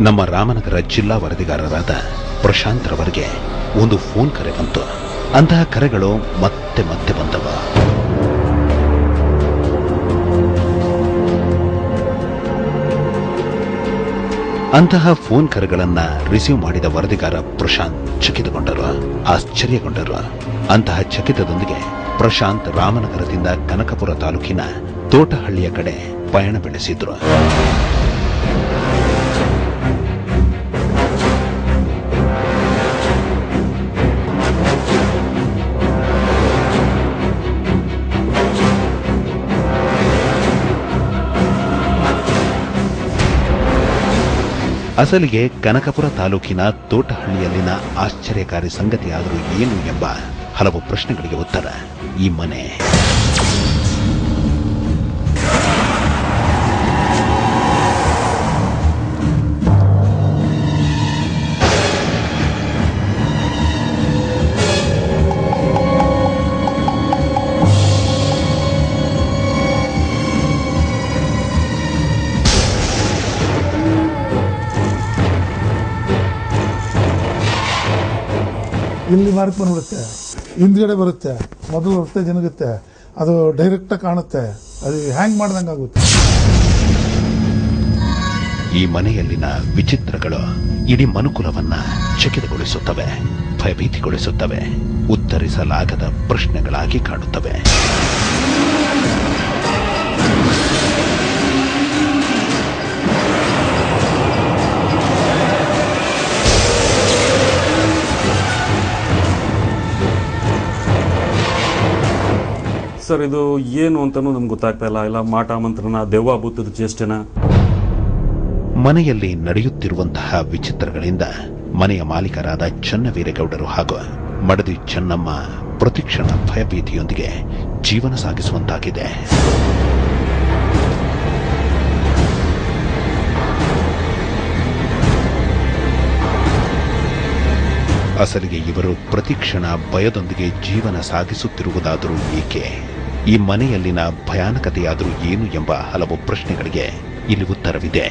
ನಮ್ಮ ರಾಮನಗರ ಜಿಲ್ಲಾ ವರದಿಗಾರರಾದ ಪ್ರಶಾಂತ್ ರವರಿಗೆ ಒಂದು ಫೋನ್ ಕರೆ ಬಂತು. ಅಂತಹ ಕರೆಗಳು ಮತ್ತೆ ಮತ್ತೆ ಬಂದವ. ಅಂತಹ ಫೋನ್ ಕರೆಗಳನ್ನ ರಿಸೀವ್ ಮಾಡಿದ ವರದಿಗಾರ ಪ್ರಶಾಂತ್ ಚಕಿತಗೊಂಡರು, ಆಶ್ಚರ್ಯಗೊಂಡರು. ಅಂತಹ ಚಕಿತದೊಂದಿಗೆ ಪ್ರಶಾಂತ್ ರಾಮನಗರದಿಂದ ಕನಕಪುರ ತಾಲೂಕಿನ ತೋಟಹಳ್ಳಿಯ ಕಡೆ ಪಯಣ ಬೆಳೆಸಿದ್ರು. ಅಸಲಿಗೆ ಕನಕಪುರ ತಾಲೂಕಿನ ತೋಟಹಳ್ಳಿಯಲ್ಲಿನ ಆಶ್ಚರ್ಯಕಾರಿ ಸಂಗತಿಯಾದರೂ ಏನು ಎಂಬ ಹಲವು ಪ್ರಶ್ನೆಗಳಿಗೆ ಉತ್ತರ ಈ ಮನೆ. ಇಲ್ಲಿ ಮಾರ್ಕ್ ಬಂದ್ಬಿಡುತ್ತೆ, ಹಿಂದ್ಗಡೆ ಬರುತ್ತೆ, ಮೊದಲು ಬರುತ್ತೆ, ಜನಗುತ್ತೆ, ಅದು ಡೈರೆಕ್ಟಾಗಿ ಕಾಣುತ್ತೆ. ಅದು ಹ್ಯಾಂಗ್ ಮಾಡ್ದಂಗೆ ಆಗುತ್ತೆ. ಈ ಮನೆಯಲ್ಲಿನ ವಿಚಿತ್ರಗಳು ಇಡೀ ಮನುಕುಲವನ್ನ ಚಕಿತಗೊಳಿಸುತ್ತವೆ, ಭಯಭೀತಿಗೊಳಿಸುತ್ತವೆ, ಉತ್ತರಿಸಲಾಗದ ಪ್ರಶ್ನೆಗಳಾಗಿ ಕಾಣುತ್ತವೆ. ಸರ್, ಇದು ಏನು ಅಂತನೂ ನಮ್ಗೆ ಗೊತ್ತಾಗ್ತಾ ಇಲ್ಲ. ಇಲ್ಲ ಮಾಟ ಮಂತ್ರನ, ದೆವ್ವ ಭೂತದ ಚೇಷ್ಟೆನ? ಮನೆಯಲ್ಲಿ ನಡೆಯುತ್ತಿರುವಂತಹ ವಿಚಿತ್ರಗಳಿಂದ ಮನೆಯ ಮಾಲೀಕರಾದ ಚನ್ನವೀರೇಗೌಡರು ಹಾಗೂ ಮಡದಿ ಚೆನ್ನಮ್ಮ ಪ್ರತಿಕ್ಷಣ ಭಯಭೀತಿಯೊಂದಿಗೆ ಜೀವನ ಸಾಗಿಸುವಂತಾಗಿದೆ. ಅಸಲಿಗೆ ಇವರು ಪ್ರತಿಕ್ಷಣ ಭಯದೊಂದಿಗೆ ಜೀವನ ಸಾಗಿಸುತ್ತಿರುವುದಾದರೂ ಏಕೆ? ಈ ಮನೆಯಲ್ಲಿನ ಭಯಾನಕತೆಯಾದರೂ ಏನು ಎಂಬ ಹಲವು ಪ್ರಶ್ನೆಗಳಿಗೆ ಇಲ್ಲಿ ಉತ್ತರವಿದೆ.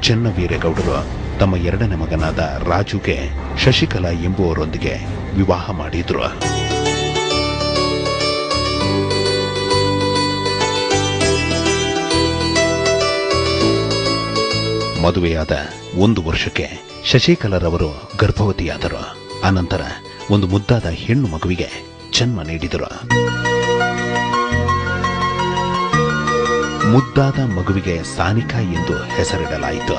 ಚನ್ನವೀರೇಗೌಡರು ತಮ್ಮ ಎರಡನೇ ಮಗನಾದ ರಾಜುಗೆ ಶಶಿಕಲಾ ಎಂಬುವರೊಂದಿಗೆ ವಿವಾಹ ಮಾಡಿದ್ರು. ಮದುವೆಯಾದ 1 ವರ್ಷಕ್ಕೆ ಶಶಿಕಲಾರವರು ಗರ್ಭವತಿಯಾದರು. ಅನಂತರ ಒಂದು ಮುದ್ದಾದ ಹೆಣ್ಣು ಮಗುವಿಗೆ ಜನ್ಮ ನೀಡಿದರು. ಮುದ್ದಾದ ಮಗುವಿಗೆ ಸಾನಿಕಾ ಎಂದು ಹೆಸರಿಡಲಾಯಿತು.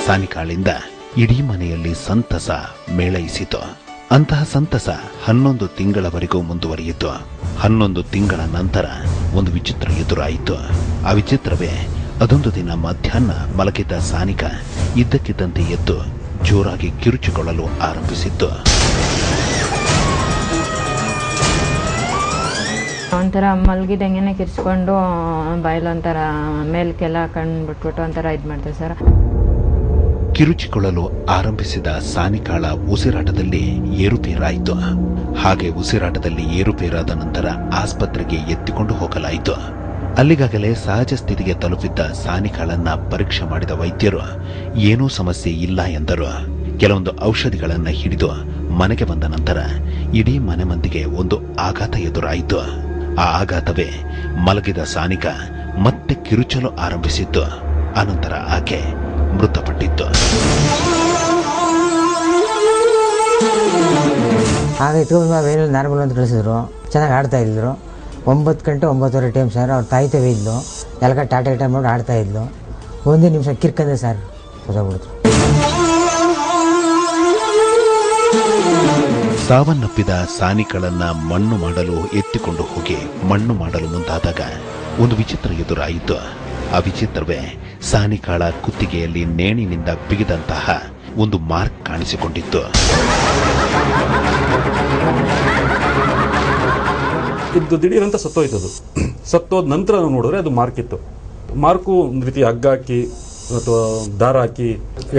ಸಾನಿಕಾಳಿಂದ ಇಡೀ ಮನೆಯಲ್ಲಿ ಸಂತಸ ಮೇಳೈಸಿತು. ಅಂತಹ ಸಂತಸ 11 ತಿಂಗಳವರೆಗೂ ಮುಂದುವರಿಯಿತು. 11 ತಿಂಗಳ ನಂತರ ಒಂದು ವಿಚಿತ್ರ ಎದುರಾಯಿತು. ಆ ವಿಚಿತ್ರವೇ ಅದೊಂದು ದಿನ ಮಧ್ಯಾಹ್ನ ಮಲಗಿದ್ದ ಸಾನಿಕಾ ಇದ್ದಕ್ಕಿದ್ದಂತೆ ಎದ್ದು ಜೋರಾಗಿ ಕಿರುಚಿಕೊಳ್ಳಲು ಆರಂಭಿಸಿತ್ತು. ಒಂಥರ ಮಲಗಿದಂಗೆನೆ ಕಿರ್ಚ್ಕೊಂಡು ಬಾಯಲ್ಲೊಂಥರ ಮೇಲ್ಕೆಲ್ಲ ಕಣ್ಬಿಟ್ಬಿಟ್ಟು ಒಂಥರ ಇದು ಮಾಡ್ತಾರೆ ಸರ್. ಕಿರುಚಿಕೊಳ್ಳಲು ಆರಂಭಿಸಿದ ಸಾನಿಕಾಳ ಉಸಿರಾಟದಲ್ಲಿ ಏರುಪೇರಾಯಿತು. ಹಾಗೆ ಉಸಿರಾಟದಲ್ಲಿ ಏರುಪೇರಾದ ನಂತರ ಆಸ್ಪತ್ರೆಗೆ ಎತ್ತಿಕೊಂಡು ಹೋಗಲಾಯಿತು. ಅಲ್ಲಿಗಾಗಲೇ ಸಹಜ ಸ್ಥಿತಿಗೆ ತಲುಪಿದ್ದ ಸಾನಿಕಾಳನ್ನ ಪರೀಕ್ಷೆ ಮಾಡಿದ ವೈದ್ಯರು ಏನೂ ಸಮಸ್ಯೆ ಇಲ್ಲ ಎಂದರು. ಕೆಲವೊಂದು ಔಷಧಿಗಳನ್ನ ಹಿಡಿದು ಮನೆಗೆ ಬಂದ ನಂತರ ಇಡೀ ಮನೆ ಮಂದಿಗೆ ಒಂದು ಆಘಾತ ಎದುರಾಯಿತು. ಆ ಆಘಾತವೇ ಮಲಗಿದ ಸಾನಿಕಾ ಮತ್ತೆ ಕಿರುಚಲು ಆರಂಭಿಸಿತ್ತು. ಅನಂತರ ಆಕೆ ಮೃತಪಟ್ಟಿತ್ತು. ಆಗ ಇಟ್ಕೊಂಡು ನಾರ್ಮಲ್ ಅಂತ ಕಳಿಸಿದ್ರು. ಚೆನ್ನಾಗಿ ಆಡ್ತಾ ಇದ್ರು. 9 ಗಂಟೆ 9:30 ಟೈಮ್ ಸರ್. ಅವ್ರು ತಾಯ್ತವೇ ಇದ್ಲು. ಎಲ್ಲ ಟಾಟಾ ಟೈಮ್ ಮಾಡಿ ಆಡ್ತಾ ಇದ್ಲು. 1 ನಿಮಿಷ ಕಿರ್ಕಂದೆ ಸರ್, ಹೊಸಬಿಡ್ತು. ಸಾವನ್ನಪ್ಪಿದ ಸಾನಿಗಳನ್ನು ಮಣ್ಣು ಮಾಡಲು ಎತ್ತಿಕೊಂಡು ಹೋಗಿ ಮಣ್ಣು ಮಾಡಲು ಮುಂದಾದಾಗ ಒಂದು ವಿಚಿತ್ರ ಎದುರಾಯಿತು. ಆ ವಿಚಿತ್ರವೇ ಸಾನಿಕಾಳ ಕುತ್ತಿಗೆಯಲ್ಲಿ ನೇಣಿನಿಂದ ಬಿಗಿದಂತಹ ಒಂದು ಮಾರ್ಕ್ ಕಾಣಿಸಿಕೊಂಡಿತ್ತು. ಇದು ದಿಢೀರಂತ ಸತ್ತೋಯ್ತದು. ಸತ್ತೋದ ನಂತರ ನಾವು ನೋಡಿದ್ರೆ ಅದು ಮಾರ್ಕ್ ಇತ್ತು. ಮಾರ್ಕು ಒಂದು ರೀತಿ ಹಗ್ಗ ಹಾಕಿ ಅಥವಾ ದಾರ ಹಾಕಿ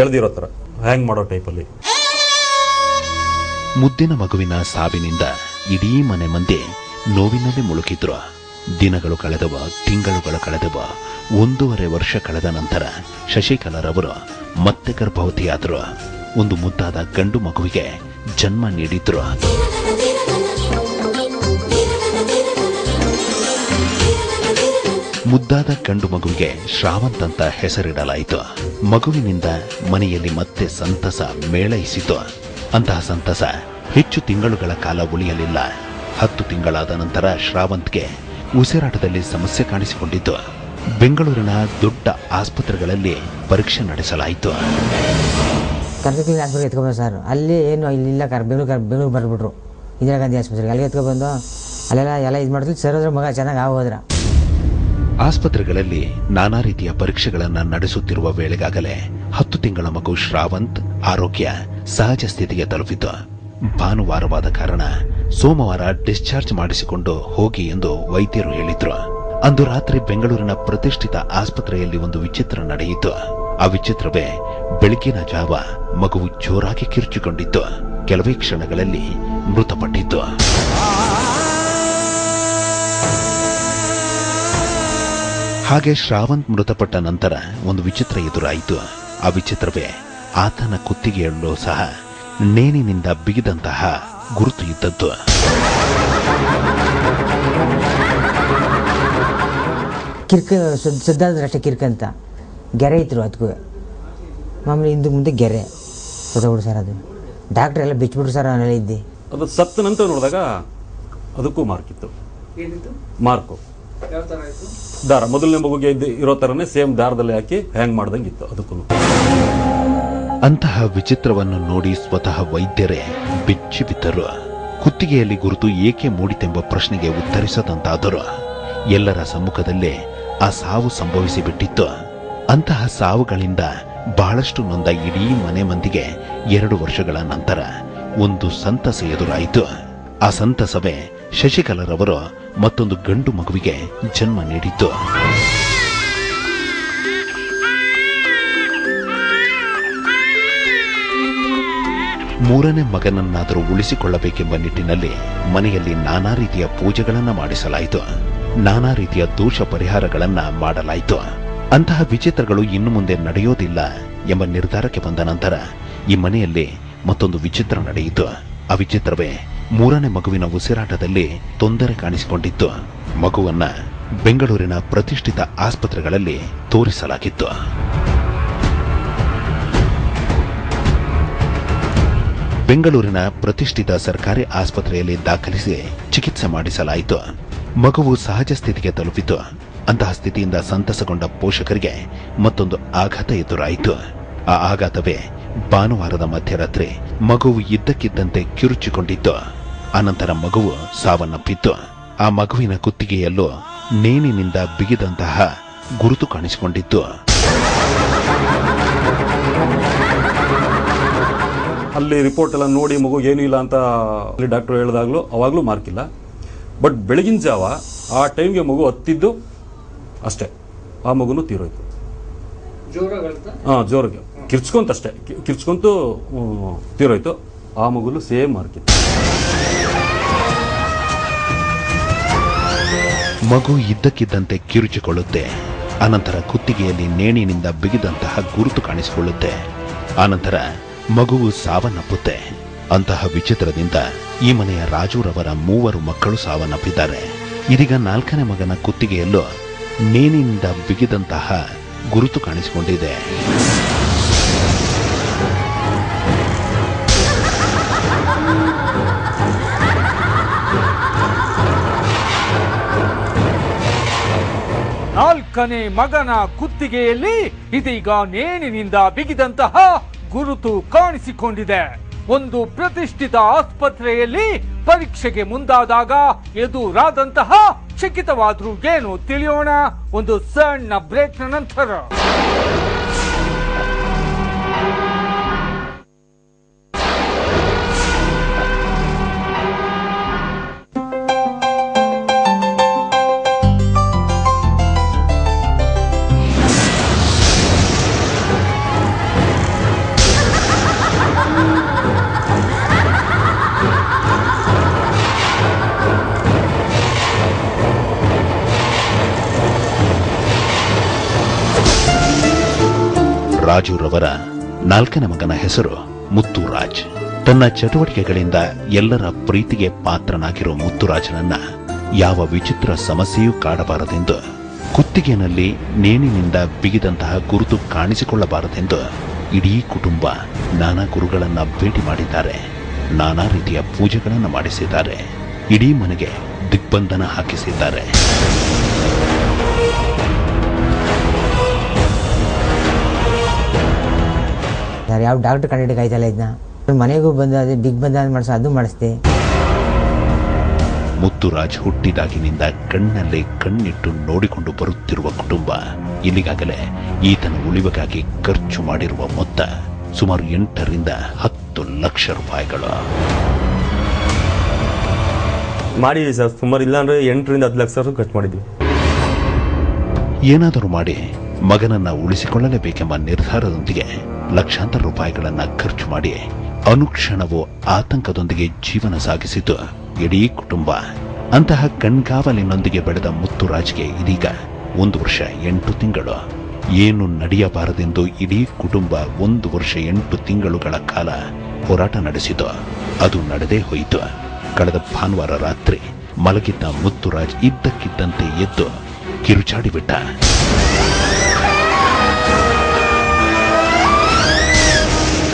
ಎಳೆದಿರೋ ಥರ ಹ್ಯಾಂಗ್ ಮಾಡೋ ಟೈಪಲ್ಲಿ. ಮುದ್ದಿನ ಮಗುವಿನ ಸಾವಿನಿಂದ ಇಡೀ ಮನೆ ಮಂದಿ ನೋವಿನಲ್ಲಿ ಮುಳುಗಿದ್ರು. ದಿನಗಳು ಕಳೆದವ, ತಿಂಗಳುಗಳು ಕಳೆದವ. 1.5 ವರ್ಷ ಕಳೆದ ನಂತರ ಶಶಿಕಲಾರವರು ಮತ್ತೆ ಗರ್ಭವತಿಯಾದರು. ಒಂದು ಮುದ್ದಾದ ಗಂಡು ಮಗುವಿಗೆ ಜನ್ಮ ನೀಡಿದ್ರು. ಮುದ್ದಾದ ಗಂಡು ಮಗುವಿಗೆ ಶ್ರಾವಂತ್ ಅಂತ ಹೆಸರಿಡಲಾಯಿತು. ಮಗುವಿನಿಂದ ಮನೆಯಲ್ಲಿ ಮತ್ತೆ ಸಂತಸ ಮೇಳೈಸಿತು. ಅಂತಹ ಸಂತಸ ಹೆಚ್ಚು ತಿಂಗಳುಗಳ ಕಾಲ ಉಳಿಯಲಿಲ್ಲ. 10 ತಿಂಗಳಾದ ನಂತರ ಶ್ರಾವಂತ್ಗೆ ಉಸಿರಾಟದಲ್ಲಿ ಸಮಸ್ಯೆ ಕಾಣಿಸಿಕೊಂಡಿತು. ಬೆಂಗಳೂರಿನ ದೊಡ್ಡ ಆಸ್ಪತ್ರೆಗಳಲ್ಲಿ ಪರೀಕ್ಷೆ ನಡೆಸಲಾಯಿತು. ಕರ್ನಾಟಕ ಆಸ್ಪತ್ರೆಗೆ ಎತ್ಕೊಬಂದು ಸರ್, ಅಲ್ಲಿ ಏನು ಇಲ್ಲಿಲ್ಲ, ಬೆಂಗಳೂರು ಬರ್ಬಿಟ್ರು ಇಂದಿರಾ ಗಾಂಧಿ ಆಸ್ಪತ್ರೆಗೆ. ಅಲ್ಲಿಗೆ ಎತ್ಕೊಬಂದು ಅಲ್ಲೆಲ್ಲ ಇದು ಮಾಡಿದ್ರು. ಸರ್ ಹೋದ್ರೆ ಮಗ ಚೆನ್ನಾಗಿ ಆಗೋದ್ರ. ಆಸ್ಪತ್ರೆಗಳಲ್ಲಿ ನಾನಾ ರೀತಿಯ ಪರೀಕ್ಷೆಗಳನ್ನು ನಡೆಸುತ್ತಿರುವ ವೇಳೆಗಾಗಲೇ 10 ತಿಂಗಳ ಮಗು ಶ್ರಾವಂತ್ ಆರೋಗ್ಯ ಸಹಜ ಸ್ಥಿತಿಗೆ ತಲುಪಿತು. ಭಾನುವಾರವಾದ ಕಾರಣ ಸೋಮವಾರ ಡಿಸ್ಚಾರ್ಜ್ ಮಾಡಿಸಿಕೊಂಡು ಹೋಗಿ ಎಂದು ವೈದ್ಯರು ಹೇಳಿದ್ರು. ಅಂದು ರಾತ್ರಿ ಬೆಂಗಳೂರಿನ ಪ್ರತಿಷ್ಠಿತ ಆಸ್ಪತ್ರೆಯಲ್ಲಿ ಒಂದು ವಿಚಿತ್ರ ನಡೆಯಿತು. ಆ ವಿಚಿತ್ರವೇ ಬೆಳಗಿನ ಜಾವ ಮಗುವು ಜೋರಾಗಿ ಕಿರುಚಿಕೊಂಡಿತ್ತು. ಕೆಲವೇ ಕ್ಷಣಗಳಲ್ಲಿ ಮೃತಪಟ್ಟಿತ್ತು. ಹಾಗೆ ಶ್ರಾವಂತ್ ಮೃತಪಟ್ಟ ನಂತರ ಒಂದು ವಿಚಿತ್ರ ಎದುರಾಯಿತು. ಆ ವಿಚಿತ್ರವೇ ಆತನ ಕುತ್ತಿಗೆಯಲ್ಲೂ ಸಹ ನೇಣಿನಿಂದ ಬಿಗಿದಂತಹ ಗುರುತು ಇದ್ದದ್ದು. ಸುದ್ದಾದ್ರೆ ಅಷ್ಟೇ ಕಿರ್ಕಂತ ಗೆರೆ ಇತ್ತು. ಅದಕ್ಕೂ ಮಾಮೂಲಿ ಹಿಂದೆ ಮುಂದೆ ಗೆರೆ ಸೊತಬಿಡು ಸರ್. ಅದು ಡಾಕ್ಟ್ರ್ ಎಲ್ಲ ಬಿಚ್ಚಿಬಿಟ್ರು ಸರ್. ಅವನ್ನೆಲ್ಲ ಇದ್ದಿ ಅದು ಸತ್ತ ನಂತರ ನೋಡಿದಾಗ ಅದಕ್ಕೂ ಮಾರ್ಕ್ ಇತ್ತು. ಮಾರ್ಕು ದಾರ ಮೊದಲನೇ ಮಗುಗೆ ಇರೋ ತರನೇ ಸೇಮ್ ದಾರದಲ್ಲಿ ಹಾಕಿ ಹ್ಯಾಂಗ್ ಮಾಡ್ದಂಗಿತ್ತು ಅದಕ್ಕೂ. ಅಂತಹ ವಿಚಿತ್ರವನ್ನು ನೋಡಿ ಸ್ವತಃ ವೈದ್ಯರೇ ಬೆಚ್ಚಿ ಬಿದ್ದರು. ಕುತ್ತಿಗೆಯಲ್ಲಿ ಗುರುತು ಏಕೆ ಮೂಡಿತೆಂಬ ಪ್ರಶ್ನೆಗೆ ಉತ್ತರಿಸದಂತಾದರು. ಎಲ್ಲರ ಸಮ್ಮುಖದಲ್ಲೇ ಆ ಸಾವು ಸಂಭವಿಸಿಬಿಟ್ಟಿತ್ತು. ಅಂತಹ ಸಾವುಗಳಿಂದ ಬಹಳಷ್ಟು ನೊಂದ ಇಡೀ ಮನೆ ಮಂದಿಗೆ 2 ವರ್ಷಗಳ ನಂತರ ಒಂದು ಸಂತಸ ಎದುರಾಯಿತು. ಆ ಸಂತಸವೇ ಶಶಿಕಲಾರವರು ಮತ್ತೊಂದು ಗಂಡು ಮಗುವಿಗೆ ಜನ್ಮ ನೀಡಿತು. ಮೂರನೇ ಮಗನನ್ನಾದರೂ ಉಳಿಸಿಕೊಳ್ಳಬೇಕೆಂಬ ನಿಟ್ಟಿನಲ್ಲಿ ಮನೆಯಲ್ಲಿ ನಾನಾ ರೀತಿಯ ಪೂಜೆಗಳನ್ನು ಮಾಡಿಸಲಾಯಿತು. ನಾನಾ ರೀತಿಯ ದೋಷ ಪರಿಹಾರಗಳನ್ನ ಮಾಡಲಾಯಿತು. ಅಂತಹ ವಿಚಿತ್ರಗಳು ಇನ್ನು ಮುಂದೆ ನಡೆಯೋದಿಲ್ಲ ಎಂಬ ನಿರ್ಧಾರಕ್ಕೆ ಬಂದ ನಂತರ ಈ ಮನೆಯಲ್ಲಿ ಮತ್ತೊಂದು ವಿಚಿತ್ರ ನಡೆಯಿತು. ಆ ವಿಚಿತ್ರವೇ ಮೂರನೇ ಮಗುವಿನ ಉಸಿರಾಟದಲ್ಲಿ ತೊಂದರೆ ಕಾಣಿಸಿಕೊಂಡಿತ್ತು. ಮಗುವನ್ನ ಬೆಂಗಳೂರಿನ ಪ್ರತಿಷ್ಠಿತ ಆಸ್ಪತ್ರೆಗಳಲ್ಲಿ ತೋರಿಸಲಾಗಿತ್ತು. ಬೆಂಗಳೂರಿನ ಪ್ರತಿಷ್ಠಿತ ಸರ್ಕಾರಿ ಆಸ್ಪತ್ರೆಯಲ್ಲಿ ದಾಖಲಿಸಿ ಚಿಕಿತ್ಸೆ ಮಾಡಿಸಲಾಯಿತು. ಮಗುವು ಸಹಜ ಸ್ಥಿತಿಗೆ ತಲುಪಿತು. ಅಂತಹ ಸ್ಥಿತಿಯಿಂದ ಸಂತಸಗೊಂಡ ಪೋಷಕರಿಗೆ ಮತ್ತೊಂದು ಆಘಾತ ಎದುರಾಯಿತು. ಆ ಆಘಾತವೇ ಭಾನುವಾರದ ಮಧ್ಯರಾತ್ರಿ ಮಗುವು ಇದ್ದಕ್ಕಿದ್ದಂತೆ ಕಿರುಚಿಕೊಂಡಿತ್ತು. ಅನಂತರ ಮಗುವು ಸಾವನ್ನಪ್ಪಿತ್ತು. ಆ ಮಗುವಿನ ಕುತ್ತಿಗೆಯಲ್ಲೂ ನೇಣಿನಿಂದ ಬಿಗಿದಂತಹ ಗುರುತು ಕಾಣಿಸಿಕೊಂಡಿತ್ತು. ಅಲ್ಲಿ ರಿಪೋರ್ಟ್ ಎಲ್ಲ ನೋಡಿ ಮಗು ಏನೂ ಇಲ್ಲ ಅಂತ ಅಲ್ಲಿ ಡಾಕ್ಟರ್ ಹೇಳಿದಾಗಲೂ ಅವಾಗಲೂ ಮಾರ್ಕ್ ಇಲ್ಲ. ಬಟ್ ಬೆಳಗಿನ ಜಾವ ಆ ಟೈಮ್ಗೆ ಮಗು ಹತ್ತಿದ್ದು ಅಷ್ಟೇ, ಆ ಮಗುನು ತೀರೋಯ್ತು. ಜೋರಾಗಿ ಕಿರ್ಚ್ಕೊಂತಷ್ಟೇ, ಕಿರ್ಚ್ಕೊಂತು ತೀರೋಯ್ತು. ಆ ಮಗುಲು ಸೇಮ್ ಮಾರ್ಕ್ ಇತ್ತು. ಮಗು ಇದ್ದಕ್ಕಿದ್ದಂತೆ ಕಿರುಚಿಕೊಳ್ಳುತ್ತೆ. ಅನಂತರ ಕುತ್ತಿಗೆಯಲ್ಲಿ ನೇಣಿನಿಂದ ಬಿಗಿದಂತಹ ಗುರುತು ಕಾಣಿಸಿಕೊಳ್ಳುತ್ತೆ. ಆನಂತರ ಮಗುವು ಸಾವನ್ನಪ್ಪುತ್ತೆ. ಅಂತಹ ವಿಚಿತ್ರದಿಂದ ಈ ಮನೆಯ ರಾಜುರವರ 3 ಮಕ್ಕಳು ಸಾವನ್ನಪ್ಪಿದ್ದಾರೆ. ಇದೀಗ 4ನೇ ಮಗನ ಕುತ್ತಿಗೆಯಲ್ಲೂ ನೇಣಿನಿಂದ ಬಿಗಿದಂತಹ ಗುರುತು ಕಾಣಿಸಿಕೊಂಡಿದೆ. ನಾಲ್ಕನೇ ಮಗನ ಕುತ್ತಿಗೆಯಲ್ಲಿ ಇದೀಗ ನೇಣಿನಿಂದ ಬಿಗಿದಂತಹ ಗುರುತು ಕಾಣಿಸಿಕೊಂಡಿದೆ. ಒಂದು ಪ್ರತಿಷ್ಠಿತ ಆಸ್ಪತ್ರೆಯಲ್ಲಿ ಪರೀಕ್ಷೆಗೆ ಮುಂದಾದಾಗ ಎದುರಾದಂತಹ ಚಕಿತವಾದ್ರೂ ಏನು ತಿಳಿಯೋಣ ಒಂದು ಸಣ್ಣ ಬ್ರೇಕ್ನ ನಂತರ. ರಾಜುರವರ 4ನೇ ಮಗನ ಹೆಸರು ಮುತ್ತುರಾಜ್. ತನ್ನ ಚಟುವಟಿಕೆಗಳಿಂದ ಎಲ್ಲರ ಪ್ರೀತಿಗೆ ಪಾತ್ರನಾಗಿರೋ ಮುತ್ತುರಾಜನನ್ನ ಯಾವ ವಿಚಿತ್ರ ಸಮಸ್ಯೆಯೂ ಕಾಡಬಾರದೆಂದು, ಕುತ್ತಿಗೆನಲ್ಲಿ ನೇಣಿನಿಂದ ಬಿಗಿದಂತಹ ಗುರುತು ಕಾಣಿಸಿಕೊಳ್ಳಬಾರದೆಂದು ಇಡೀ ಕುಟುಂಬ ನಾನಾ ಗುರುಗಳನ್ನ ಭೇಟಿ ಮಾಡಿದ್ದಾರೆ. ನಾನಾ ರೀತಿಯ ಪೂಜೆಗಳನ್ನು ಮಾಡಿಸಿದ್ದಾರೆ. ಇಡೀ ಮನೆಗೆ ದಿಗ್ಬಂಧನ ಹಾಕಿಸಿದ್ದಾರೆ. ಯಾವ ಡಾಕ್ಟರ್ ಕಂಡಿಡಿಕಾಯ್ತಲ್ಲ ಇದನ್ನ ಮನೆಗೂ ಬಂದು ಅದೇ ದಿಗ್ಬಂಧನ ಮಾಡಿಸೋ ಅದು ಮಾಡಿಸ್ದೆ. ಮುತ್ತುರಾಜ್ ಹುಟ್ಟಿದಾಗಿನಿಂದ ಕಣ್ಣಲ್ಲೇ ಕಣ್ಣಿಟ್ಟು ನೋಡಿಕೊಂಡು ಬರುತ್ತಿರುವ ಕುಟುಂಬ ಇಲ್ಲಿಗಾಗಲೇ ಈತನ ಉಳಿವಿಗಾಗಿ ಖರ್ಚು ಮಾಡಿರುವ ಮೊತ್ತ ಸುಮಾರು 8 ರಿಂದ 10 ಲಕ್ಷ ರೂಪಾಯಿಗಳು. ಮಾಡಿದ್ವಿ ಸರ್, ಸುಮಾರು ಇಲ್ಲಾಂದ್ರೆ 8 ರಿಂದ 10 ಲಕ್ಷ ಖರ್ಚು ಮಾಡಿದ್ವಿ. ಏನಾದರೂ ಮಾಡಿ ಮಗನನ್ನ ಉಳಿಸಿಕೊಳ್ಳಲೇಬೇಕೆಂಬ ನಿರ್ಧಾರದೊಂದಿಗೆ ಲಕ್ಷಾಂತರ ರೂಪಾಯಿಗಳನ್ನ ಖರ್ಚು ಮಾಡಿ ಅನುಕ್ಷಣವೂ ಆತಂಕದೊಂದಿಗೆ ಜೀವನ ಸಾಗಿಸಿತು ಇಡೀ ಕುಟುಂಬ. ಅಂತಹ ಕಣ್ಗಾವಲಿನೊಂದಿಗೆ ಬೆಳೆದ ಮುತ್ತುರಾಜ್ಗೆ ಇದೀಗ 1 ವರ್ಷ 8 ತಿಂಗಳು. ಏನು ನಡೆಯಬಾರದೆಂದು ಇಡೀ ಕುಟುಂಬ 1 ವರ್ಷ 8 ತಿಂಗಳುಗಳ ಕಾಲ ಹೋರಾಟ ನಡೆಸಿತು. ಅದು ನಡೆದೇ ಹೋಯಿತು. ಕಳೆದ ಭಾನುವಾರ ರಾತ್ರಿ ಮಲಗಿದ್ದ ಮುತ್ತುರಾಜ್ ಇದ್ದಕ್ಕಿದ್ದಂತೆ ಎದ್ದು ಕಿರುಚಾಡಿಬಿಟ್ಟ.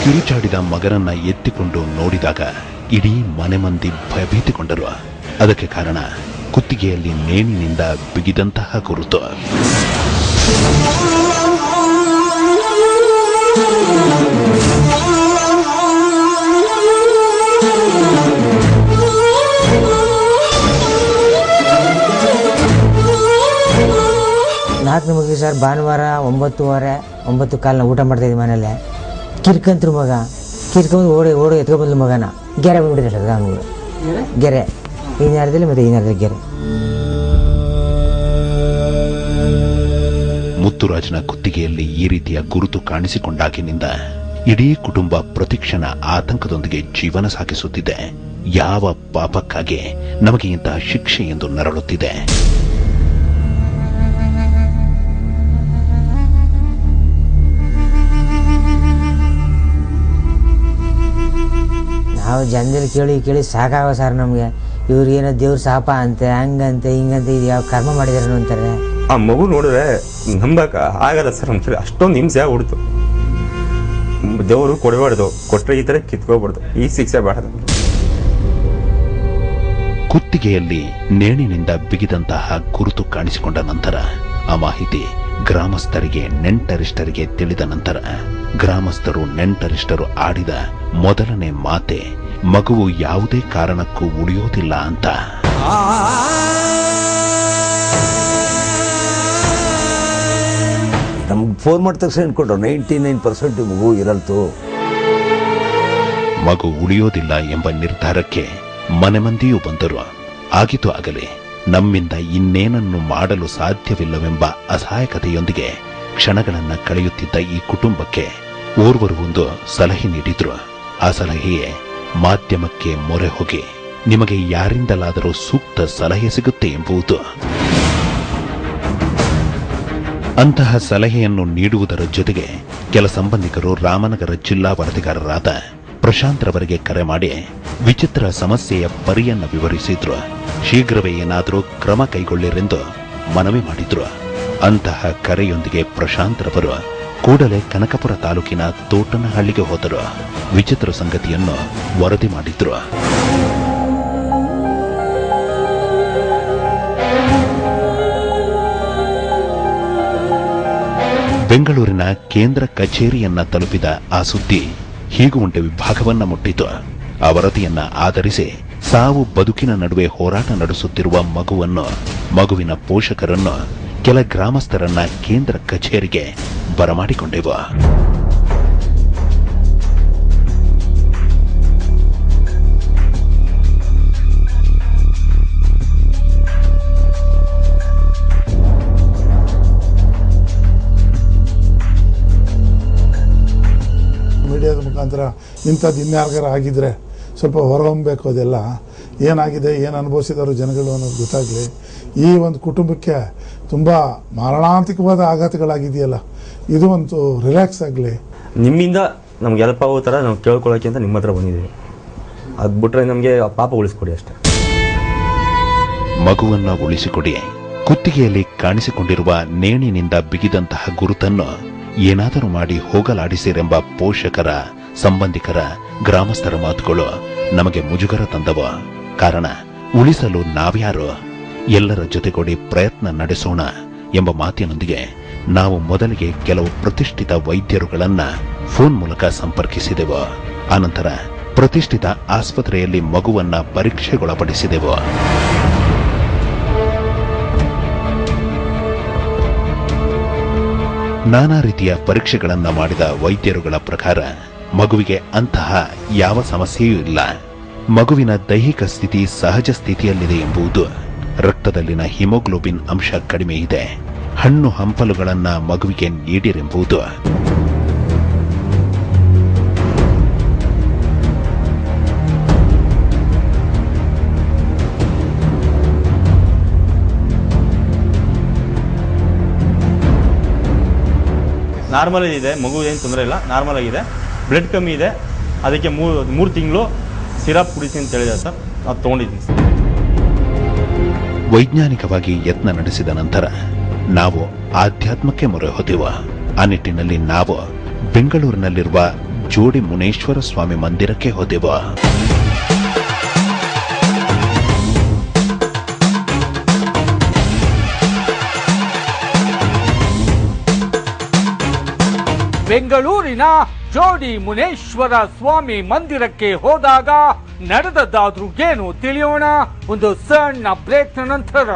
ಕಿರುಚಾಡಿದ ಮಗನನ್ನ ಎತ್ತಿಕೊಂಡು ನೋಡಿದಾಗ ಇಡೀ ಮನೆ ಮಂದಿ ಭಯಭೀತಿಗೊಂಡರು. ಅದಕ್ಕೆ ಕಾರಣ ಕುತ್ತಿಗೆಯಲ್ಲಿ ನೇಣಿನಿಂದ ಬಿಗಿದಂತಹ ಗುರುತು. ನಾಲ್ಕು ಮುಗಿ ಸರ್, ಭಾನುವಾರ 9:15 9:15 ಊಟ ಮಾಡ್ತಾಯಿದ್ವಿ ಮನೇಲೆ. ಕಿರ್ಕಂತ್ರು ಮಗ ಕಿರ್ಕೊಂಡು ಓಡಿ ಎತ್ಕೊಬಂದ್ಲು ಮಗನ. ಗೆರೆ ಬಂದ್ಬಿಟ್ಟಿದೆ ಸರ್ ಅವನಿಗೆ. ಗೆರೆ ಈ ನೇರದಲ್ಲಿ ಮತ್ತೆ ಈ ನೇರದಲ್ಲಿ ಗೆರೆ. ಮುತ್ತುರಾಜನ ಕುತ್ತಿಗೆಯಲ್ಲಿ ಈ ರೀತಿಯ ಗುರುತು ಕಾಣಿಸಿಕೊಂಡಾಗಿನಿಂದ ಇಡೀ ಕುಟುಂಬ ಪ್ರತಿಕ್ಷಣ ಆತಂಕದೊಂದಿಗೆ ಜೀವನ ಸಾಗಿಸುತ್ತಿದೆ. ಯಾವ ಪಾಪಕ್ಕಾಗಿ ನಮಗೆ ಇಂತಹ ಶಿಕ್ಷೆ ಎಂದು ನರಳುತ್ತಿದೆ. ನಾವು ಜನದಲ್ಲಿ ಕೇಳಿ ಸಾಕಾಗ ಸರ್ ನಮಗೆ. ಇವ್ರಿಗೇನೋ ದೇವ್ರ ಶಾಪ ಅಂತೆ, ಹಂಗಂತೆ ಹಿಂಗಂತೆ, ಇದು ಯಾವ ಕರ್ಮ ಮಾಡಿದಾರೆ ಅಂತಾರೆ. ಆ ಮಗು ನೋಡಿದ್ರೆ ನಂಬಕ ಆಗಲ್ಲ ಸರ್. ನಮ್ಮ ಅಷ್ಟೊಂದು ಹಿಂಸೆ ಆಗ್ಬಿಡ್ತು. ದೇವರು ಕೊಡಬಾರ್ದು, ಕೊಟ್ರೆ ಈ ತರ ಕಿತ್ಕೋಬಾರ್ದು. ಈ ಶಿಕ್ಷೆ ಬೇಡ. ಕುತ್ತಿಗೆಯಲ್ಲಿ ನೇಣಿನಿಂದ ಬಿಗಿದಂತಹ ಗುರುತು ಕಾಣಿಸಿಕೊಂಡ ನಂತರ ಆ ಮಾಹಿತಿ ಗ್ರಾಮಸ್ಥರಿಗೆ ನೆಂಟರಿಷ್ಟರಿಗೆ ತಿಳಿದ ನಂತರ ಗ್ರಾಮಸ್ಥರು ನೆಂಟರಿಷ್ಟರು ಆಡಿದ ಮೊದಲನೇ ಮಾತೆ ಮಗುವು ಯಾವುದೇ ಕಾರಣಕ್ಕೂ ಉಳಿಯೋದಿಲ್ಲ ಅಂತ. ನಮ್ಗೆ ಫೋನ್ ಮಾಡಿದ ತಕ್ಷಣ ಇಟ್ಕೊಂಡ್ರು 99% ಮಗು ಇರಲ್ತು. ಮಗು ಉಳಿಯೋದಿಲ್ಲ ಎಂಬ ನಿರ್ಧಾರಕ್ಕೆ ಮನೆ ಮಂದಿಯೂ ಬಂದರು. ಆಗಿತು ಆಗಲೇ ನಮ್ಮಿಂದ ಇನ್ನೇನನ್ನು ಮಾಡಲು ಸಾಧ್ಯವಿಲ್ಲವೆಂಬ ಅಸಹಾಯಕತೆಯೊಂದಿಗೆ ಕ್ಷಣಗಳನ್ನ ಕಳೆಯುತ್ತಿದ್ದ ಈ ಕುಟುಂಬಕ್ಕೆ ಓರ್ವರು ಒಂದು ಸಲಹೆ ನೀಡಿದ್ರು. ಆ ಸಲಹೆಯೇ ಮಾಧ್ಯಮಕ್ಕೆ ಮೊರೆ ಹೋಗಿ ನಿಮಗೆ ಯಾರಿಂದಲಾದರೂ ಸೂಕ್ತ ಸಲಹೆ ಸಿಗುತ್ತೆ ಎಂಬುದು. ಅಂತಹ ಸಲಹೆಯನ್ನು ನೀಡುವುದರ ಜೊತೆಗೆ ಕೆಲ ಸಂಬಂಧಿಕರು ರಾಮನಗರ ಜಿಲ್ಲಾ ವರದಿಗಾರರಾದ ಪ್ರಶಾಂತ್ ರವರಿಗೆ ಕರೆ ಮಾಡಿ ವಿಚಿತ್ರ ಸಮಸ್ಯೆಯ ಪರಿಯನ್ನ ವಿವರಿಸಿದ್ರು. ಶೀಘ್ರವೇ ಏನಾದರೂ ಕ್ರಮ ಕೈಗೊಳ್ಳಿರೆಂದು ಮನವಿ ಮಾಡಿದ್ರು. ಅಂತಹ ಕರೆಯೊಂದಿಗೆ ಪ್ರಶಾಂತ್ ರವರು ಕೂಡಲೇ ಕನಕಪುರ ತಾಲೂಕಿನ ತೋಟನಹಳ್ಳಿಗೆ ಹೋದರು. ವಿಚಿತ್ರ ಸಂಗತಿಯನ್ನು ವರದಿ ಮಾಡಿದ್ರು. ಬೆಂಗಳೂರಿನ ಕೇಂದ್ರ ಕಚೇರಿಯನ್ನ ತಲುಪಿದ ಆ ಸುದ್ದಿ ಹೀಗೂ ಉಂಟೆ ವಿಭಾಗವನ್ನ ಮುಟ್ಟಿತು. ಆ ವರದಿಯನ್ನ ಆಧರಿಸಿ ಸಾವು ಬದುಕಿನ ನಡುವೆ ಹೋರಾಟ ನಡೆಸುತ್ತಿರುವ ಮಗುವಿನ ಪೋಷಕರನ್ನು ಕೆಲ ಗ್ರಾಮಸ್ಥರನ್ನ ಕೇಂದ್ರ ಕಚೇರಿಗೆ ಬರಮಾಡಿಕೊಂಡೆವು. ಮೀಡಿಯಾದ ಮುಖಾಂತರ ಇಂಥದ್ದು ಇನ್ಯಾರಿಗಾರ ಆಗಿದ್ರೆ ಸ್ವಲ್ಪ ಹೊರಹೊಮ್ಮಬೇಕು. ಅದೆಲ್ಲ ಏನಾಗಿದೆ, ಏನು ಅನುಭವಿಸಿದಾರು ಜನಗಳು ಅನ್ನೋದು ಗೊತ್ತಾಗಲಿ. ಈ ಒಂದು ಕುಟುಂಬಕ್ಕೆ ತುಂಬ ಮಾರಣಾಂತಿಕವಾದ ಆಘಾತಗಳಾಗಿದೆಯಲ್ಲ. ಇದು ಒಂದು ರಿಲ್ಯಾಕ್ಸ್ ಆಗಲಿ. ನಿಮ್ಮಿಂದ ನಮ್ಗೆ ಹೆಲ್ಪ್ ಆಗೋ ಥರ ನಾವು ಕೇಳ್ಕೊಳ್ಳೋಕೆ ಅಂತ ನಿಮ್ಮ ಹತ್ರ ಬಂದಿದ್ದೀವಿ. ಅದು ಬಿಟ್ರೆ ನಮಗೆ ಪಾಪ ಉಳಿಸ್ಕೊಡಿ ಅಷ್ಟೇ. ಮಗುವನ್ನ ಉಳಿಸಿಕೊಡಿ. ಕುತ್ತಿಗೆಯಲ್ಲಿ ಕಾಣಿಸಿಕೊಂಡಿರುವ ನೇಣಿನಿಂದ ಬಿಗಿದಂತಹ ಗುರುತನ್ನು ಏನಾದರೂ ಮಾಡಿ ಹೋಗಲಾಡಿಸಿರೆಂಬ ಪೋಷಕರ, ಸಂಬಂಧಿಕರ, ಗ್ರಾಮಸ್ಥರ ಮಾತುಗಳು ನಮಗೆ ಮುಜುಗರ ತಂದವ. ಕಾರಣ ಉಳಿಸಲು ನಾವ್ಯಾರು? ಎಲ್ಲರ ಜೊತೆಗೂಡಿ ಪ್ರಯತ್ನ ನಡೆಸೋಣ ಎಂಬ ಮಾತಿನೊಂದಿಗೆ ನಾವು ಮೊದಲಿಗೆ ಕೆಲವು ಪ್ರತಿಷ್ಠಿತ ವೈದ್ಯರುಗಳನ್ನ ಫೋನ್ ಮೂಲಕ ಸಂಪರ್ಕಿಸಿದೆವು. ಆನಂತರ ಪ್ರತಿಷ್ಠಿತ ಆಸ್ಪತ್ರೆಯಲ್ಲಿ ಮಗುವನ್ನ ಪರೀಕ್ಷೆಗೊಳಪಡಿಸಿದೆವು. ನಾನಾ ರೀತಿಯ ಪರೀಕ್ಷೆಗಳನ್ನ ಮಾಡಿದ ವೈದ್ಯರುಗಳ ಪ್ರಕಾರ ಮಗುವಿಗೆ ಅಂತಹ ಯಾವ ಸಮಸ್ಯೆಯೂ ಇಲ್ಲ. ಮಗುವಿನ ದೈಹಿಕ ಸ್ಥಿತಿ ಸಹಜ ಸ್ಥಿತಿಯಲ್ಲಿದೆ ಎಂಬುದು. ರಕ್ತದಲ್ಲಿನ ಹಿಮೋಗ್ಲೋಬಿನ್ ಅಂಶ ಕಡಿಮೆ ಇದೆ. ಹಣ್ಣು ಹಂಪಲುಗಳನ್ನ ಮಗುವಿಗೆ ನೀಡಿರೆಂಬುದು. ನಾರ್ಮಲ್ ಇದೆ, ಮಗು ಏನು ತೊಂದರೆ ಇಲ್ಲ, ನಾರ್ಮಲ್ ಆಗಿದೆ. ಬ್ಲಡ್ ಕಮ್ಮಿ ಇದೆ, ಅದಕ್ಕೆ ಮೂರು ತಿಂಗಳು ಸಿರಪ್ ಕುಡಿಸಿ ಅಂತ ಹೇಳಿದೆ ಸರ್. ನಾವು ತೊಗೊಂಡಿದ್ದೀನಿ ಸರ್. ವೈಜ್ಞಾನಿಕವಾಗಿ ಯತ್ನ ನಡೆಸಿದ ನಂತರ ನಾವು ಆಧ್ಯಾತ್ಮಕ್ಕೆ ಮೊರೆ ಹೋದೆವು. ಆ ನಿಟ್ಟಿನಲ್ಲಿ ನಾವು ಬೆಂಗಳೂರಿನಲ್ಲಿರುವ ಜೋಡಿ ಮುನೇಶ್ವರ ಸ್ವಾಮಿ ಮಂದಿರಕ್ಕೆ ಹೋದೆವು. ಬೆಂಗಳೂರಿನ ಜೋಡಿ ಮುನೇಶ್ವರ ಸ್ವಾಮಿ ಮಂದಿರಕ್ಕೆ ಹೋದಾಗ ನಡೆದದ್ದಾದ್ರೂ ಏನು ತಿಳಿಯೋಣ ಒಂದು ಸಣ್ಣ ಬ್ರೇಕ್ ನಂತರ.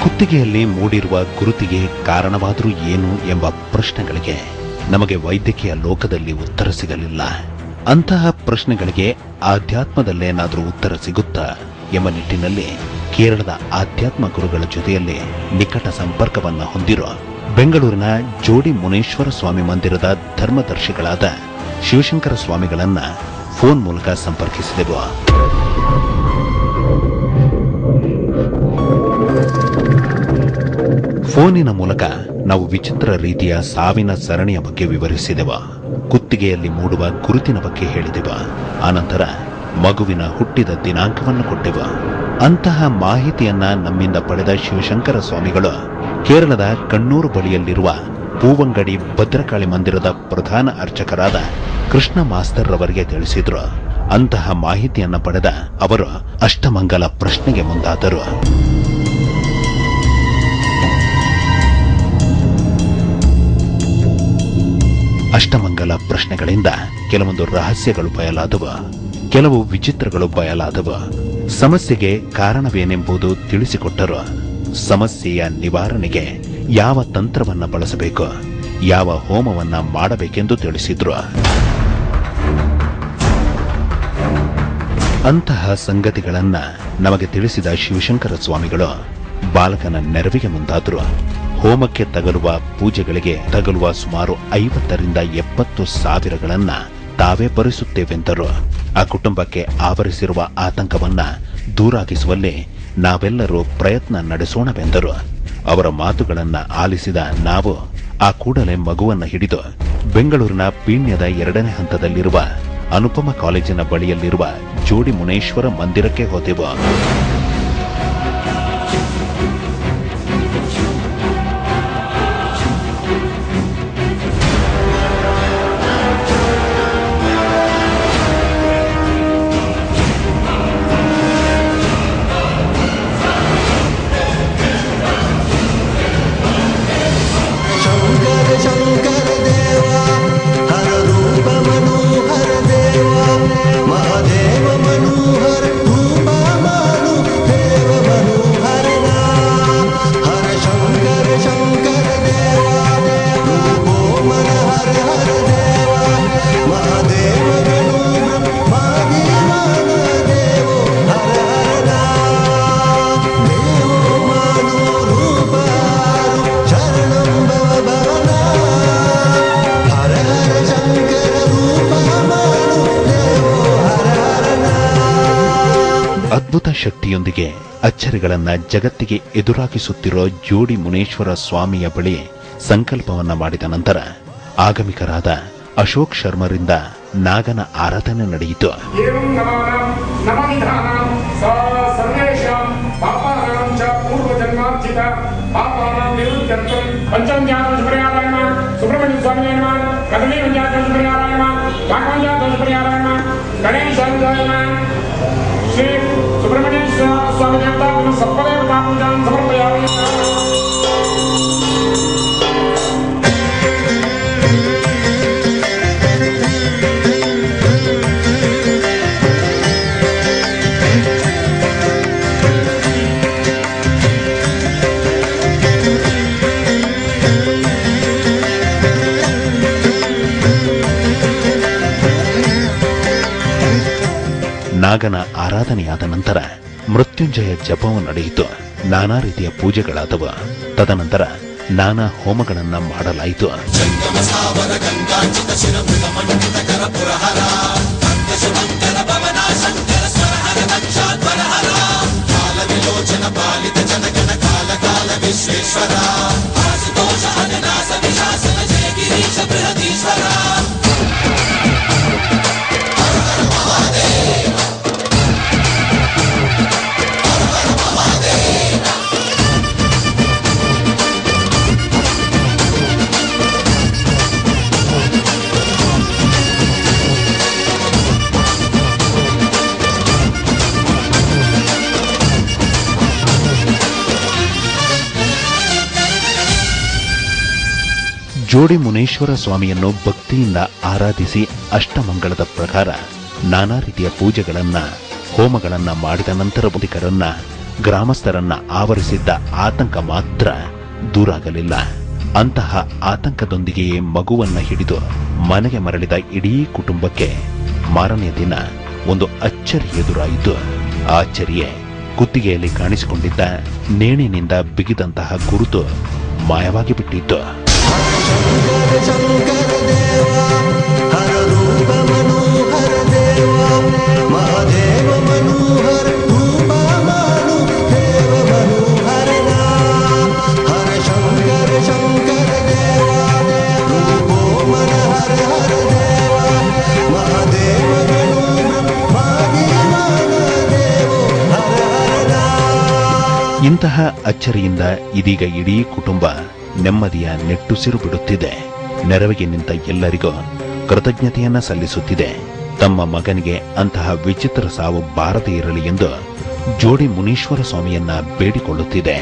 ಕುತ್ತಿಗೆಯಲ್ಲಿ ಮೂಡಿರುವ ಗುರುತಿಗೆ ಕಾರಣವಾದರೂ ಏನು ಎಂಬ ಪ್ರಶ್ನೆಗಳಿಗೆ ನಮಗೆ ವೈದ್ಯಕೀಯ ಲೋಕದಲ್ಲಿ ಉತ್ತರ ಸಿಗಲಿಲ್ಲ. ಅಂತಹ ಪ್ರಶ್ನೆಗಳಿಗೆ ಆಧ್ಯಾತ್ಮದಲ್ಲೇನಾದರೂ ಉತ್ತರ ಸಿಗುತ್ತಾ ಎಂಬ ನಿಟ್ಟಿನಲ್ಲಿ ಕೇರಳದ ಆಧ್ಯಾತ್ಮ ಗುರುಗಳ ಜೊತೆಯಲ್ಲಿ ನಿಕಟ ಸಂಪರ್ಕವನ್ನ ಹೊಂದಿರೋ ಬೆಂಗಳೂರಿನ ಜೋಡಿ ಮುನೇಶ್ವರ ಸ್ವಾಮಿ ಮಂದಿರದ ಧರ್ಮದರ್ಶಿಗಳಾದ ಶಿವಶಂಕರ ಸ್ವಾಮಿಗಳನ್ನ ಫೋನ್ ಮೂಲಕ ಸಂಪರ್ಕಿಸಿದೆವು. ಫೋನಿನ ಮೂಲಕ ನಾವು ವಿಚಿತ್ರ ರೀತಿಯ ಸಾವಿನ ಸರಣಿಯ ಬಗ್ಗೆ ವಿವರಿಸಿದೆವು. ಕುತ್ತಿಗೆಯಲ್ಲಿ ಮೂಡುವ ಗುರುತಿನ ಬಗ್ಗೆ ಹೇಳಿದೆವು. ಆನಂತರ ಮಗುವಿನ ಹುಟ್ಟಿದ ದಿನಾಂಕವನ್ನು ಕೊಟ್ಟೆವು. ಅಂತಹ ಮಾಹಿತಿಯನ್ನ ನಮ್ಮಿಂದ ಪಡೆದ ಶಿವಶಂಕರ ಸ್ವಾಮಿಗಳು ಕೇರಳದ ಕಣ್ಣೂರು ಬಳಿಯಲ್ಲಿರುವ ಪೂವಂಗಡಿ ಭದ್ರಕಾಳಿ ಮಂದಿರದ ಪ್ರಧಾನ ಅರ್ಚಕರಾದ ಕೃಷ್ಣ ಮಾಸ್ತರ್ ರವರಿಗೆ ತಿಳಿಸಿದ್ರು. ಅಂತಹ ಮಾಹಿತಿಯನ್ನ ಪಡೆದ ಅವರು ಅಷ್ಟಮಂಗಲ ಪ್ರಶ್ನೆಗೆ ಮುಂದಾದರು. ಅಷ್ಟಮಂಗಲ ಪ್ರಶ್ನೆಗಳಿಂದ ಕೆಲವೊಂದು ರಹಸ್ಯಗಳು ಬಯಲಾದವು, ಕೆಲವು ವಿಚಿತ್ರಗಳು ಬಯಲಾದವು. ಸಮಸ್ಯೆಗೆ ಕಾರಣವೇನೆಂಬುದು ತಿಳಿಸಿಕೊಟ್ಟರು. ಸಮಸ್ಯೆಯ ನಿವಾರಣೆಗೆ ಯಾವ ತಂತ್ರವನ್ನ ಬಳಸಬೇಕು, ಯಾವ ಹೋಮವನ್ನ ಮಾಡಬೇಕೆಂದು ತಿಳಿಸಿದ್ರು. ಅಂತಹ ಸಂಗತಿಗಳನ್ನ ನಮಗೆ ತಿಳಿಸಿದ ಶಿವಶಂಕರ ಸ್ವಾಮಿಗಳು ಬಾಲಕನ ನೆರವಿಗೆ ಮುಂದಾದರು. ಹೋಮಕ್ಕೆ ತಗಲುವ ಪೂಜೆಗಳಿಗೆ ತಗಲುವ ಸುಮಾರು 50ರಿಂದ 70 ಸಾವಿರಗಳನ್ನ ತಾವೇ ಭರಿಸುತ್ತೇವೆಂದರು. ಆ ಕುಟುಂಬಕ್ಕೆ ಆವರಿಸಿರುವ ಆತಂಕವನ್ನ ದೂರಾಗಿಸುವಲ್ಲಿ ನಾವೆಲ್ಲರೂ ಪ್ರಯತ್ನ ನಡೆಸೋಣವೆಂದರು. ಅವರ ಮಾತುಗಳನ್ನ ಆಲಿಸಿದ ನಾವು ಆ ಕೂಡಲೇ ಮಗುವನ್ನ ಹಿಡಿದು ಬೆಂಗಳೂರಿನ ಪೀಣ್ಯದ 2ನೇ ಹಂತದಲ್ಲಿರುವ ಅನುಪಮ ಕಾಲೇಜಿನ ಬಳಿಯಲ್ಲಿರುವ ಜೋಡಿ ಮುನೇಶ್ವರ ಮಂದಿರಕ್ಕೆ ಹೋದೆವು. ಶಕ್ತಿಯೊಂದಿಗೆ ಅಚ್ಚರಿಗಳನ್ನ ಜಗತ್ತಿಗೆ ಎದುರಾಗಿಸುತ್ತಿರೋ ಜೋಡಿ ಮುನೇಶ್ವರ ಸ್ವಾಮಿಯ ಬಳಿ ಸಂಕಲ್ಪವನ್ನ ಮಾಡಿದ ನಂತರ ಆಗಮಿಕರಾದ ಅಶೋಕ್ ಶರ್ಮರಿಂದ ನಾಗನ ಆರಾಧನೆ ನಡೆಯಿತು. ನಾಗನ ಆರಾಧನೆಯಾದ ನಂತರ ಮೃತ್ಯುಂಜಯ ಜಪವು ನಡೆಯಿತು. ನಾನಾ ರೀತಿಯ ಪೂಜೆಗಳಾದವು. ತದನಂತರ ನಾನಾ ಹೋಮಗಳನ್ನ ಮಾಡಲಾಯಿತು. ಜೋಡಿ ಮುನೇಶ್ವರ ಸ್ವಾಮಿಯನ್ನು ಭಕ್ತಿಯಿಂದ ಆರಾಧಿಸಿ ಅಷ್ಟಮಂಗಳದ ಪ್ರಕಾರ ನಾನಾ ರೀತಿಯ ಪೂಜೆಗಳನ್ನ ಹೋಮಗಳನ್ನ ಮಾಡಿದ ನಂತರ ಬದುಕರನ್ನ ಗ್ರಾಮಸ್ಥರನ್ನ ಆವರಿಸಿದ್ದ ಆತಂಕ ಮಾತ್ರ ದೂರಾಗಲಿಲ್ಲ. ಅಂತಹ ಆತಂಕದೊಂದಿಗೆಯೇ ಮಗುವನ್ನ ಹಿಡಿದು ಮನೆಗೆ ಮರಳಿದ ಇಡೀ ಕುಟುಂಬಕ್ಕೆ ಮಾರನೆಯ ದಿನ ಒಂದು ಅಚ್ಚರಿ ಎದುರಾಯಿತು. ಆ ಅಚ್ಚರಿಯೇ ಕುತ್ತಿಗೆಯಲ್ಲಿ ಕಾಣಿಸಿಕೊಂಡಿದ್ದ ನೇಣಿನಿಂದ ಬಿಗಿದಂತಹ ಗುರುತು ಮಾಯವಾಗಿ ಬಿಟ್ಟಿತ್ತು. ಇಂತಹ ಅಚ್ಚರಿಯಿಂದ ಇದೀಗ ಇಡೀ ಕುಟುಂಬ ನೆಮ್ಮದಿಯ ನೆಟ್ಟುಸಿರು ಬಿಡುತ್ತಿದೆ. ನೆರವಿಗೆ ನಿಂತ ಎಲ್ಲರಿಗೂ ಕೃತಜ್ಞತೆಯನ್ನ ಸಲ್ಲಿಸುತ್ತಿದೆ. ತಮ್ಮ ಮಗನಿಗೆ ಅಂತಹ ವಿಚಿತ್ರ ಸಾವು ಬಾರದೇ ಇರಲಿ ಎಂದು ಜೋಡಿ ಮುನೀಶ್ವರ ಸ್ವಾಮಿಯನ್ನ ಬೇಡಿಕೊಳ್ಳುತ್ತಿದೆ.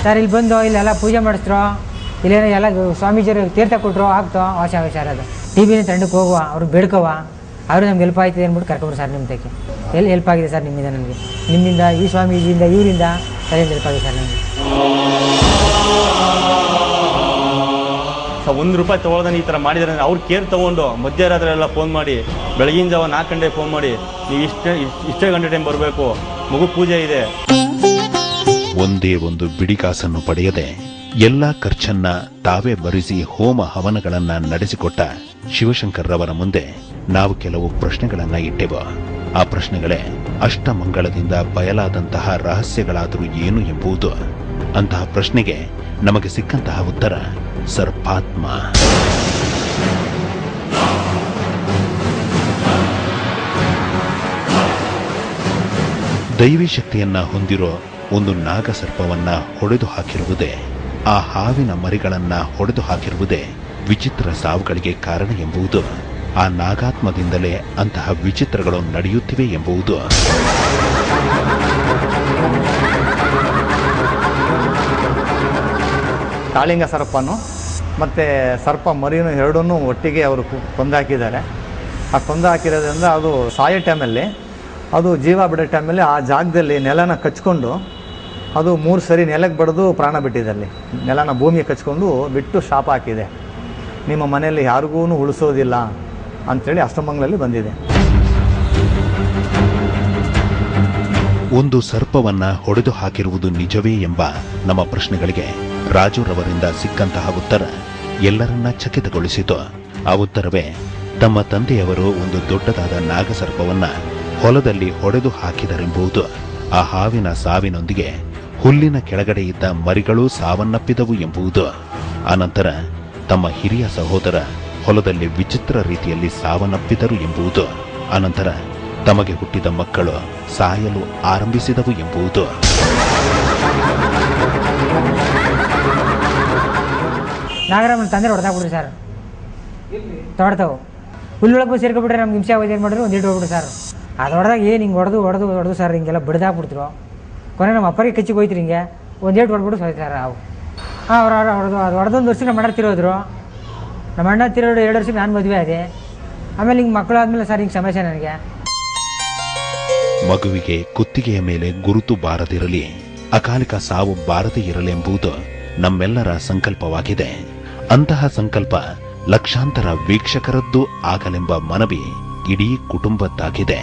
ಸರ್ ಇಲ್ಲಿ ಬಂದು ಇಲ್ಲೆಲ್ಲ ಪೂಜೆ ಮಾಡಿಸ್ರು, ಇಲ್ಲೇನೋ ಎಲ್ಲ ಸ್ವಾಮೀಜಿಯರು ತೀರ್ಥ ಕೊಟ್ಟರು, ಆಗ್ತೋ ಆಶಾ ವಿಚಾರ ಅದು. ಟಿವಿನ ತಂಡಕ್ಕೆ ಹೋಗುವ, ಅವ್ರು ಬೇಡ್ಕೋವ, ಅವರು ನಮ್ಗೆ ಹೆಲ್ಪ್ ಆಯ್ತದೆ ಅಂದ್ಬಿಟ್ಟು ಕರ್ಕೊಂಡ್ರು ಸರ್. ನಿಮ್ಮ ತಕ್ಕೆ ಎಲ್ಲಿ ಹೆಲ್ಪ್ ಆಗಿದೆ ಸರ್ ನಿಮ್ಮಿಂದ, ನಮಗೆ ನಿಮ್ಮಿಂದ, ಈ ಸ್ವಾಮೀಜಿಯಿಂದ, ಇವರಿಂದ ಸರಿಯಿಂದ ಹೆಲ್ಪ್ ಆಗಿದೆ ಸರ್ ನಮಗೆ. ₹1 ತೊಗೊಳ್ದಾನೆ ಈ ಥರ ಮಾಡಿದಾರೆ ಅಂದ್ರೆ ಅವ್ರು ಕೇರ್ ತೊಗೊಂಡು ಮಧ್ಯರಾತ್ರಿ ಫೋನ್ ಮಾಡಿ, ಬೆಳಗಿನ ಜಾವ 4 ಗಂಟೆಗೆ ಫೋನ್ ಮಾಡಿ, ನೀವು ಇಷ್ಟೇ ಗಂಟೆ ಟೈಮ್ ಬರಬೇಕು, ಮಗು ಪೂಜೆ ಇದೆ. ಒಂದೇ ಒಂದು ಬಿಡಿಕಾಸನ್ನು ಪಡೆಯದೆ ಎಲ್ಲ ಖರ್ಚನ್ನ ತಾವೇ ಭರಿಸಿ ಹೋಮ ಹವನಗಳನ್ನ ನಡೆಸಿಕೊಟ್ಟ ಶಿವಶಂಕರ್ರವರ ಮುಂದೆ ನಾವು ಕೆಲವು ಪ್ರಶ್ನೆಗಳನ್ನ ಇಟ್ಟೆವು. ಆ ಪ್ರಶ್ನೆಗಳೇ ಅಷ್ಟಮಂಗಳದಿಂದ ಬಯಲಾದಂತಹ ರಹಸ್ಯಗಳಾದರೂ ಏನು ಎಂಬುದು. ಅಂತಹ ಪ್ರಶ್ನೆಗೆ ನಮಗೆ ಸಿಕ್ಕಂತಹ ಉತ್ತರ ಸರ್ಪಾತ್ಮ. ದೈವಿ ಶಕ್ತಿಯನ್ನ ಹೊಂದಿರೋ ಒಂದು ನಾಗಸರ್ಪವನ್ನ ಹೊಡೆದು ಹಾಕಿರುವುದೇ, ಆ ಹಾವಿನ ಮರಿಗಳನ್ನ ಹೊಡೆದು ಹಾಕಿರುವುದೇ ವಿಚಿತ್ರ ಸಾವುಗಳಿಗೆ ಕಾರಣ ಎಂಬುದು, ಆ ನಾಗಾತ್ಮದಿಂದಲೇ ಅಂತಹ ವಿಚಿತ್ರಗಳು ನಡೆಯುತ್ತಿವೆ ಎಂಬುದು. ಕಾಳಿಂಗ ಸರ್ಪನು ಮತ್ತು ಸರ್ಪ ಮರಿನೂ ಎರಡನ್ನೂ ಒಟ್ಟಿಗೆ ಅವರು ಕೊಂದಾಕಿದ್ದಾರೆ. ಆ ಕೊಂದಾಕಿರೋದ್ರಿಂದ ಅದು ಸಾಯೋ ಟೈಮಲ್ಲಿ, ಅದು ಜೀವ ಬಿಡೋ ಟೈಮಲ್ಲಿ ಆ ಜಾಗದಲ್ಲಿ ನೆಲನ ಕಚ್ಕೊಂಡು ಅದು 3 ಸರಿ ನೆಲಕ್ಕೆ ಬಡಿದು ಪ್ರಾಣ ಬಿಟ್ಟಿದೆ. ಅಲ್ಲಿ ನೆಲನ ಭೂಮಿಗೆ ಕಚ್ಕೊಂಡು ಬಿಟ್ಟು ಶಾಪ ಹಾಕಿದೆ, ನಿಮ್ಮ ಮನೆಯಲ್ಲಿ ಯಾರಿಗೂ ಉಳಿಸೋದಿಲ್ಲ ಅಂಥೇಳಿ ಅಷ್ಟಮಂಗಲಲ್ಲಿ ಬಂದಿದೆ. ಒಂದು ಸರ್ಪವನ್ನ ಹೊಡೆದು ಹಾಕಿರುವುದು ನಿಜವೇ ಎಂಬ ನಮ್ಮ ಪ್ರಶ್ನೆಗಳಿಗೆ ರಾಜುರವರಿಂದ ಸಿಕ್ಕಂತಹ ಉತ್ತರ ಎಲ್ಲರನ್ನ ಚಕಿತಗೊಳಿಸಿತು. ಆ ಉತ್ತರವೇ ತಮ್ಮ ತಂದೆಯವರು ಒಂದು ದೊಡ್ಡದಾದ ನಾಗಸರ್ಪವನ್ನ ಹೊಲದಲ್ಲಿ ಹೊಡೆದು ಹಾಕಿದರೆಂಬುದು. ಆ ಹಾವಿನ ಸಾವಿನೊಂದಿಗೆ ಹುಲ್ಲಿನ ಕೆಳಗಡೆ ಇದ್ದ ಮರಿಗಳೂ ಸಾವನ್ನಪ್ಪಿದವು ಎಂಬುದು. ಆನಂತರ ತಮ್ಮ ಹಿರಿಯ ಸಹೋದರ ಹೊಲದಲ್ಲಿ ವಿಚಿತ್ರ ರೀತಿಯಲ್ಲಿ ಸಾವನ್ನಪ್ಪಿದರು ಎಂಬುದು. ಅನಂತರ ತಮಗೆ ಹುಟ್ಟಿದ ಮಕ್ಕಳು ಸಾಯಲು ಆರಂಭಿಸಿದವು ಎಂಬುದು. ನಾಗರಾಮನ ತಂದೆ ಹೊಡೆದಾಗ್ಬಿಡ್ರಿ ಸರ್, ತೊಡ್ತಾವು ಹುಲ್ಲೊಳಗೆ ಬಂದು ಸೇರ್ಕೊಬಿಟ್ರೆ ನಮ್ಗೆ ಹಿಂಸೆ ಆಗೋದು. ಏನು ಮಾಡಿದ್ರು ಒಂದು ಇಟ್ಟು ಹೋಗ್ಬಿಡ್ರಿ ಸರ್. ಅದು ಹೊಡೆದಾಗ ಏನು ಹಿಂಗೆ ಹೊಡೆದು ಸರ್ ಹಿಂಗೆಲ್ಲ ಬಿಡ್ದಾಕ್ಬಿಡ್ತಿರು. ಕೊನೆ ನಮ್ಮ ಅಪ್ಪರಿಗೆ ಕಚ್ಚಿಗೆ ಹೋಯ್ತು ಹಿಂಗೆ ಒಂದೇಟು ಹೊಡ್ಬಿಟ್ಟು ಸೋಯ್ತು ಸರ್. ಅವು ಅವ್ರು ಅದು ಹೊಡೆದೊಂದು ವರ್ಷ ನಮ್ಮ ಅಣ್ಣ ತಿರೋದ್ರು. ನಮ್ಮ ಅಣ್ಣ ತಿರೋದು 2 ವರ್ಷಕ್ಕೆ ನಾನು ಮದುವೆ ಆದೆ. ಆಮೇಲೆ ಹಿಂಗೆ ಮಕ್ಕಳು ಆದಮೇಲೆ ಸರ್ ಹಿಂಗೆ ಸಮಸ್ಯೆ ನನಗೆ. ಮಗುವಿಗೆ ಕುತ್ತಿಗೆಯ ಮೇಲೆ ಗುರುತು ಬಾರದಿರಲಿ, ಅಕಾಲಿಕ ಸಾವು ಬಾರದೇ ಇರಲೆಂಬುದು ನಮ್ಮೆಲ್ಲರ ಸಂಕಲ್ಪವಾಗಿದೆ. ಅಂತಹ ಸಂಕಲ್ಪ ಲಕ್ಷಾಂತರ ವೀಕ್ಷಕರದ್ದು ಆಗಲೆಂಬ ಮನವಿ ಇಡೀ ಕುಟುಂಬದ್ದಾಗಿದೆ.